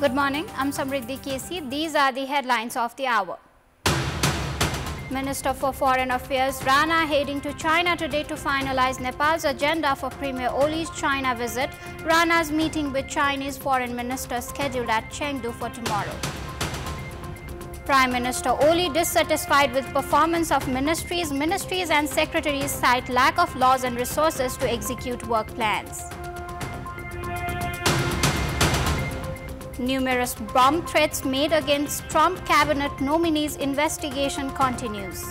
Good morning, I'm Samriddhi K.C. These are the headlines of the hour. Minister for Foreign Affairs Rana heading to China today to finalize Nepal's agenda for Premier Oli's China visit. Rana's meeting with Chinese Foreign Minister scheduled at Chengdu for tomorrow. Prime Minister Oli dissatisfied with performance of ministries and secretaries cite lack of laws and resources to execute work plans. Numerous bomb threats made against Trump cabinet nominees investigation continues.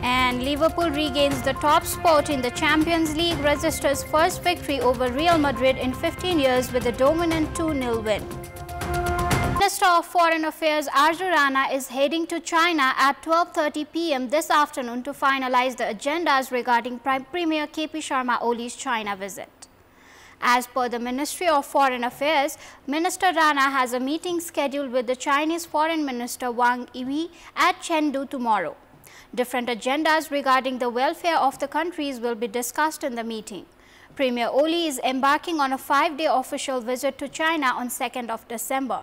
And Liverpool regains the top spot in the Champions League, registers first victory over Real Madrid in 15 years with a dominant 2-0 win. Minister of Foreign Affairs Arjun Rana is heading to China at 12:30 p.m. this afternoon to finalize the agendas regarding Premier K.P. Sharma Oli's China visit. As per the Ministry of Foreign Affairs, Minister Rana has a meeting scheduled with the Chinese Foreign Minister Wang Yi at Chengdu tomorrow. Different agendas regarding the welfare of the countries will be discussed in the meeting. Premier Oli is embarking on a 5-day official visit to China on 2nd of December.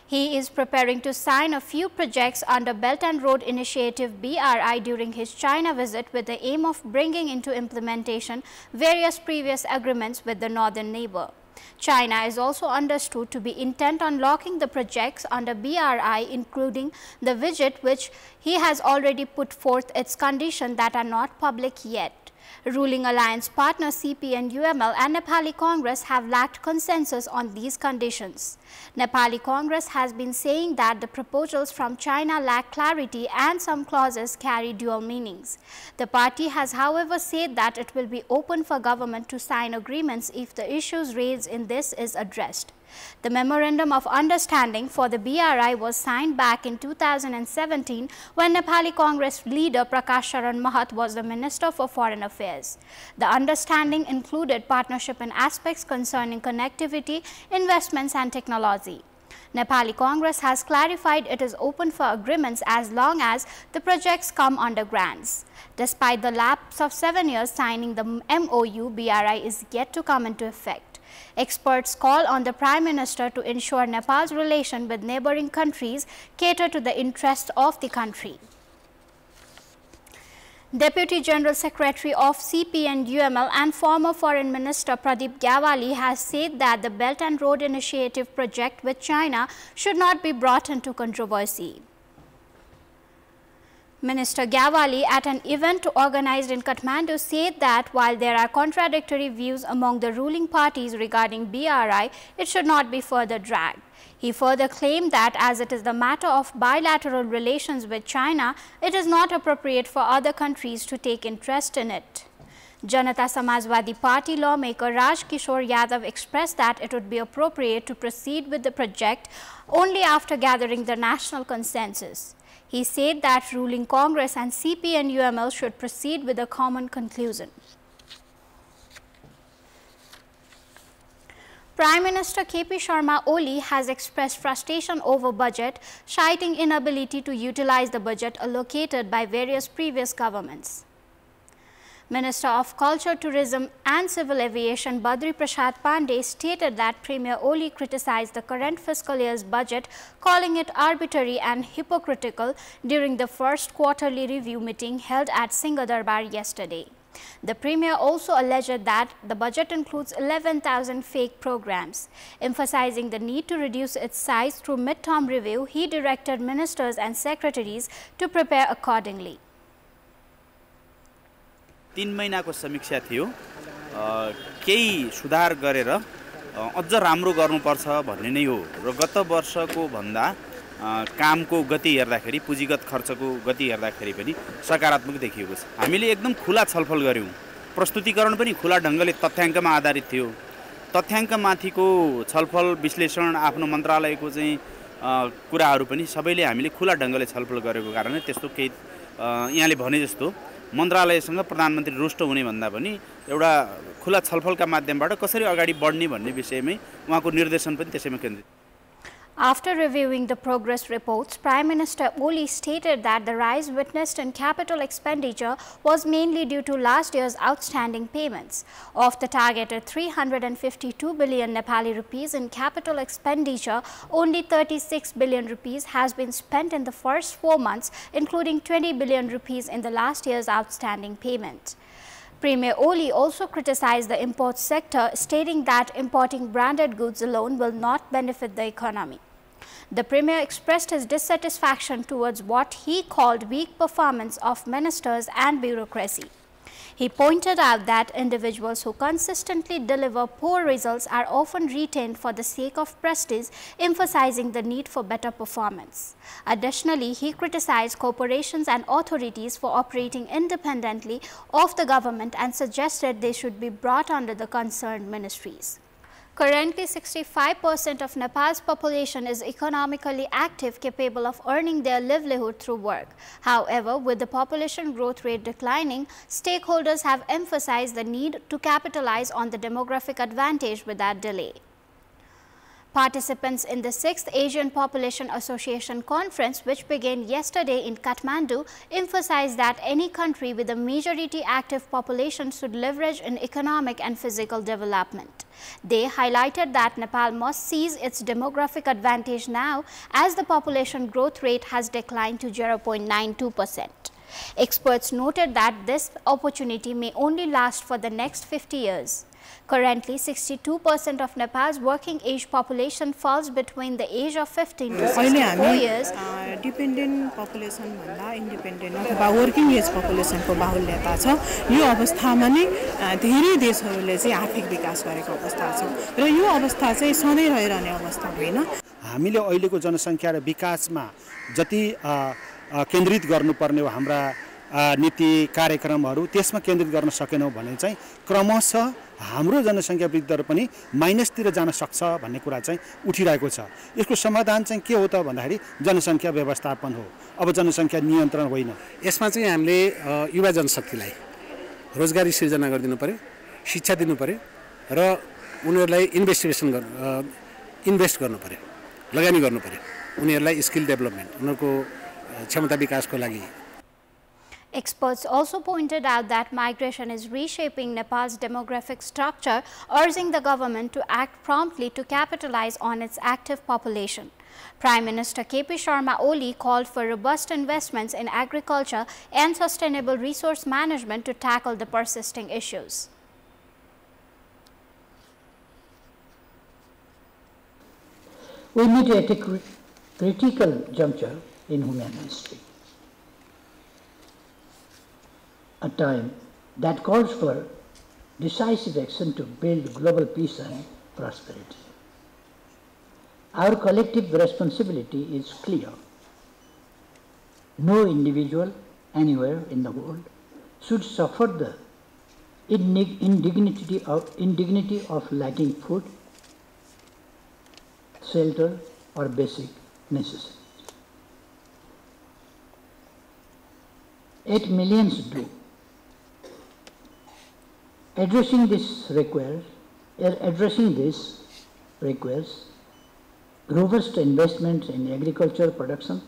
He is preparing to sign a few projects under Belt and Road Initiative BRI during his China visit with the aim of bringing into implementation various previous agreements with the northern neighbor. China is also understood to be intent on locking the projects under BRI, including the visit, which he has already put forth its conditions that are not public yet. Ruling alliance partner CP and UML and Nepali Congress have lacked consensus on these conditions. Nepali Congress has been saying that the proposals from China lack clarity and some clauses carry dual meanings. The party has, however, said that it will be open for government to sign agreements if the issues raised in this is addressed. The Memorandum of Understanding for the BRI was signed back in 2017 when Nepali Congress leader Prakash Sharan Mahat was the Minister for Foreign Affairs. The understanding included partnership in aspects concerning connectivity, investments and technology. Nepali Congress has clarified it is open for agreements as long as the projects come under grants. Despite the lapse of 7 years signing the MOU, BRI is yet to come into effect. Experts call on the Prime Minister to ensure Nepal's relation with neighboring countries cater to the interests of the country. Deputy General Secretary of CP and UML and former Foreign Minister Pradeep Gyawali has said that the Belt and Road Initiative project with China should not be brought into controversy. Minister Gyawali, at an event organized in Kathmandu, said that while there are contradictory views among the ruling parties regarding BRI, it should not be further dragged. He further claimed that as it is the matter of bilateral relations with China, it is not appropriate for other countries to take interest in it. Janata Samajwadi Party lawmaker Raj Kishore Yadav expressed that it would be appropriate to proceed with the project only after gathering the national consensus. He said that ruling Congress and CP and UML should proceed with a common conclusion. Prime Minister K.P. Sharma Oli has expressed frustration over budget, citing inability to utilize the budget allocated by various previous governments. Minister of Culture, Tourism and Civil Aviation Badri Prasad Pandey stated that Premier Oli criticized the current fiscal year's budget, calling it arbitrary and hypocritical during the first quarterly review meeting held at Singhadarbar yesterday. The Premier also alleged that the budget includes 11,000 fake programs. Emphasizing the need to reduce its size through mid-term review, he directed ministers and secretaries to prepare accordingly. 3 महिनाको समीक्षा थियो केही सुधार गरेर अझ राम्रो गर्नुपर्छ भन्ने नै हो र गत वर्षको भन्दा कामको गति हेर्दाखेरि पुँजीगत खर्चको गति हेर्दाखेरि पनि सकारात्मक देखिएको छ। हामीले एकदम खुला छलफल गर्यौं, प्रस्तुतिकरण पनि खुला ढंगले तथ्याङ्कमा आधारित थियो। तथ्याङ्कमाथिको छलफल विश्लेषण आफ्नो मन्त्रालयको चाहिँ कुराहरू पनि सबैले हामीले खुला ढंगले छलफल गरेको कारणले त्यस्तो केही यहाँले भने जस्तो मन्त्रालयसँग प्रधानमन्त्री रुष्ट हुने भन्दा पनि एउटा खुला छलफलका माध्यमबाट कसरी अगाडि बढ्ने भन्ने विषयमै उहाँको निर्देशन पनि त्यसैमा केन्द्रित। After reviewing the progress reports, Prime Minister Oli stated that the rise witnessed in capital expenditure was mainly due to last year's outstanding payments. Of the targeted 352 billion Nepali rupees in capital expenditure, only 36 billion rupees has been spent in the first 4 months, including 20 billion rupees in the last year's outstanding payment. Premier Oli also criticized the import sector, stating that importing branded goods alone will not benefit the economy. The Premier expressed his dissatisfaction towards what he called weak performance of ministers and bureaucracy. He pointed out that individuals who consistently deliver poor results are often retained for the sake of prestige, emphasizing the need for better performance. Additionally, he criticized corporations and authorities for operating independently of the government and suggested they should be brought under the concerned ministries. Currently, 65% of Nepal's population is economically active, capable of earning their livelihood through work. However, with the population growth rate declining, stakeholders have emphasized the need to capitalize on the demographic advantage without delay. Participants in the 6th Asian Population Association Conference, which began yesterday in Kathmandu, emphasized that any country with a majority active population should leverage in economic and physical development. They highlighted that Nepal must seize its demographic advantage now, as the population growth rate has declined to 0.92%. Experts noted that this opportunity may only last for the next 50 years. Currently, 62% of Nepal's working age population falls between the age of 15 to 64 years. Dependent population भन्दा independent अथवा working age population को बाहुल्यता छ। यो अवस्थामा नै धेरै देशहरूले चाहिँ आर्थिक विकास गरेको अवस्था छ र यो अवस्था चाहिँ सधैँ रहिरहने अवस्था होइन। हामीले अहिलेको जनसङ्ख्या र विकासमा जति केन्द्रित गर्नुपर्ने हो हाम्रा नीति कार्यक्रमहरू त्यसमा केन्द्रित गर्न सकेनौं भने चाहिँ क्रमशः हाम्रो जनसङ्ख्या वृद्धि दर पनि माइनसतिर जान सक्छ भन्ने कुरा चाहिँ उठिरहेको छ। यसको समाधान चाहिँ के हो त भन्दाखेरि जनसङ्ख्या व्यवस्थापन हो। अब जनसङ्ख्या नियन्त्रण होइन। यसमा चाहिँ हामीले युवा जनशक्तिलाई रोजगारी सृजना गरिदिनु पर्यो, शिक्षा दिनु पर्यो र उनीहरूलाई इन्भेस्ट गर्नु पर्यो, लगानी गर्नु पर्यो। उनीहरूलाई स्किल डेभलपमेन्ट, उनीहरूको क्षमता विकासको लागि। Experts also pointed out that migration is reshaping Nepal's demographic structure, urging the government to act promptly to capitalize on its active population. Prime Minister K.P. Sharma Oli called for robust investments in agriculture and sustainable resource management to tackle the persisting issues. We meet at a critical juncture in human history, a time that calls for decisive action to build global peace and prosperity. Our collective responsibility is clear. No individual anywhere in the world should suffer the indignity of lacking food, shelter, or basic necessities. 8 million do. Addressing this requires robust investment in agriculture production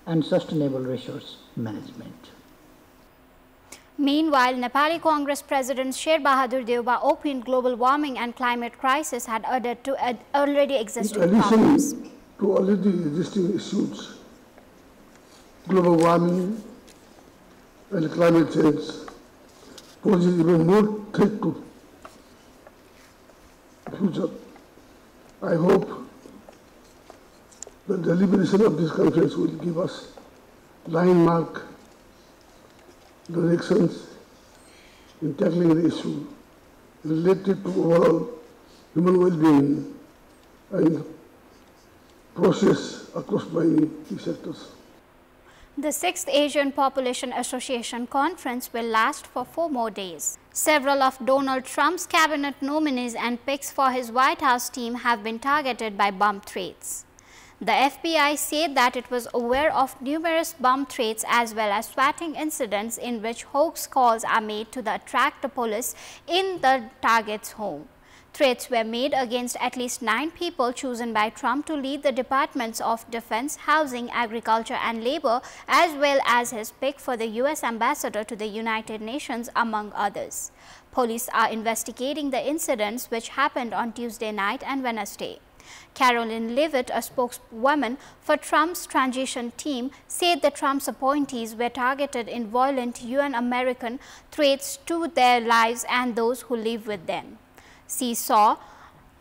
and sustainable resource management. Meanwhile, Nepali Congress President Sher Bahadur Deuba opined global warming and climate crisis had added to already existing problems. In addition to already existing issues, global warming and climate change poses even more threat to the future. I hope the deliberation of this conference will give us landmark directions in tackling the issue related to overall human well-being and process across many key sectors. The 6th Asian Population Association Conference will last for 4 more days. Several of Donald Trump's cabinet nominees and picks for his White House team have been targeted by bomb threats. The FBI said that it was aware of numerous bomb threats as well as swatting incidents in which hoax calls are made to attract the police in the target's home. Threats were made against at least 9 people chosen by Trump to lead the Departments of Defense, Housing, Agriculture and Labor, as well as his pick for the U.S. ambassador to the United Nations, among others. Police are investigating the incidents, which happened on Tuesday night and Wednesday. Caroline Leavitt, a spokeswoman for Trump's transition team, said the Trump's appointees were targeted in violent UN-American threats to their lives and those who live with them. She saw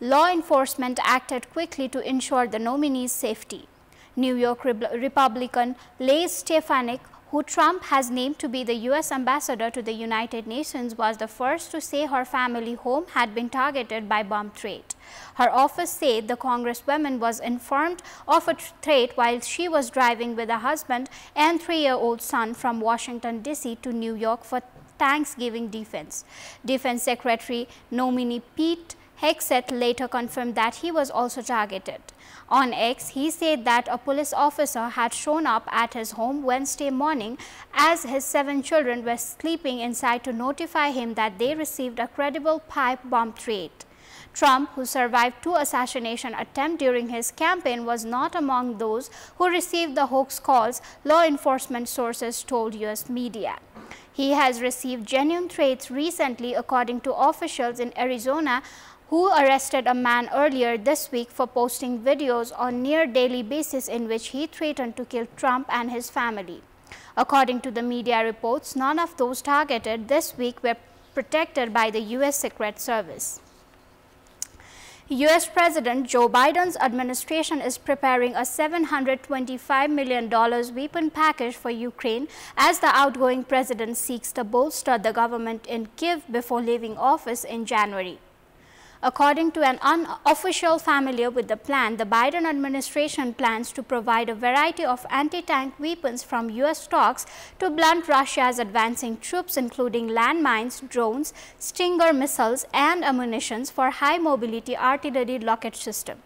law enforcement acted quickly to ensure the nominees' safety. New York Republican Liz Stefanik, who Trump has named to be the U.S. ambassador to the United Nations, was the first to say her family home had been targeted by bomb threat. Her office said the congresswoman was informed of a threat while she was driving with her husband and 3-year-old son from Washington, D.C. to New York for Thanksgiving defense. Defense Secretary nominee Pete Hegseth later confirmed that he was also targeted. On X, he said that a police officer had shown up at his home Wednesday morning as his 7 children were sleeping inside to notify him that they received a credible pipe bomb threat. Trump, who survived 2 assassination attempts during his campaign, was not among those who received the hoax calls, law enforcement sources told U.S. media. He has received genuine threats recently, according to officials in Arizona, who arrested a man earlier this week for posting videos on near-daily basis in which he threatened to kill Trump and his family. According to the media reports, none of those targeted this week were protected by the U.S. Secret Service. U.S. President Joe Biden's administration is preparing a $725 million weapon package for Ukraine as the outgoing president seeks to bolster the government in Kyiv before leaving office in January. According to an unofficial familiar with the plan, the Biden administration plans to provide a variety of anti-tank weapons from U.S. stocks to blunt Russia's advancing troops, including landmines, drones, Stinger missiles, and ammunition for high-mobility artillery rocket system.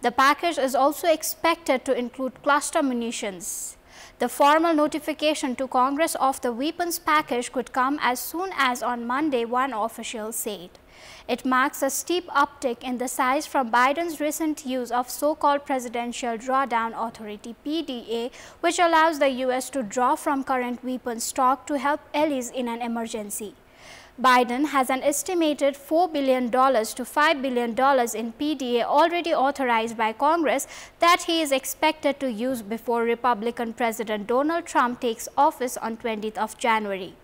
The package is also expected to include cluster munitions. The formal notification to Congress of the weapons package could come as soon as on Monday, one official said. It marks a steep uptick in the size from Biden's recent use of so-called Presidential Drawdown Authority (PDA), which allows the U.S. to draw from current weapons stock to help allies in an emergency. Biden has an estimated $4 billion to $5 billion in PDA already authorized by Congress that he is expected to use before Republican President Donald Trump takes office on 20th of January.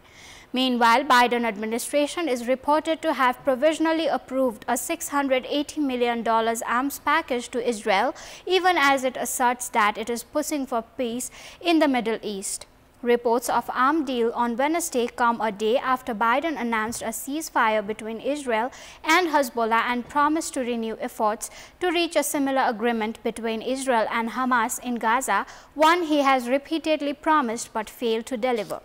Meanwhile, Biden administration is reported to have provisionally approved a $680 million arms package to Israel, even as it asserts that it is pushing for peace in the Middle East. Reports of arms deal on Wednesday come a day after Biden announced a ceasefire between Israel and Hezbollah and promised to renew efforts to reach a similar agreement between Israel and Hamas in Gaza, one he has repeatedly promised but failed to deliver.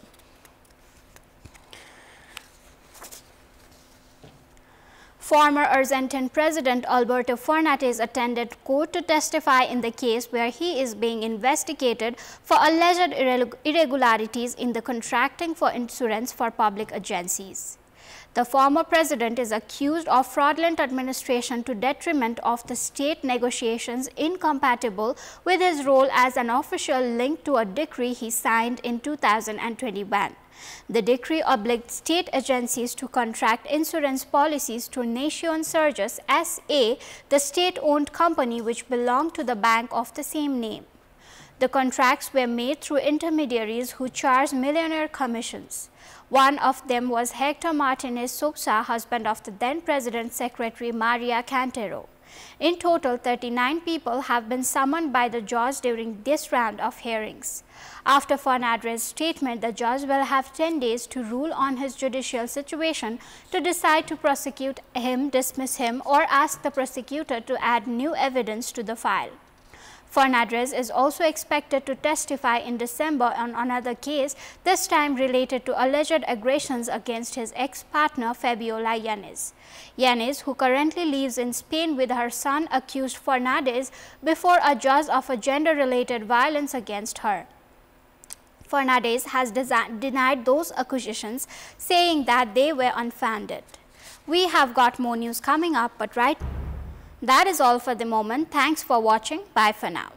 Former Argentine President Alberto Fernandez attended court to testify in the case where he is being investigated for alleged irregularities in the contracting for insurance for public agencies. The former president is accused of fraudulent administration to detriment of the state negotiations incompatible with his role as an official linked to a decree he signed in 2021. The decree obliged state agencies to contract insurance policies to Nation Surges S.A., the state-owned company which belonged to the bank of the same name. The contracts were made through intermediaries who charged millionaire commissions. One of them was Hector Martinez Sousa, husband of the then-President Secretary Maria Cantero. In total, 39 people have been summoned by the judge during this round of hearings. After Fernandez's statement, the judge will have 10 days to rule on his judicial situation to decide to prosecute him, dismiss him, or ask the prosecutor to add new evidence to the file. Fernandez is also expected to testify in December on another case, this time related to alleged aggressions against his ex-partner Fabiola Yanez. Yanez, who currently lives in Spain with her son, accused Fernandez before a judge of a gender-related violence against her. Fernandez has denied those accusations, saying that they were unfounded. We have got more news coming up, but right, that is all for the moment. Thanks for watching. Bye for now.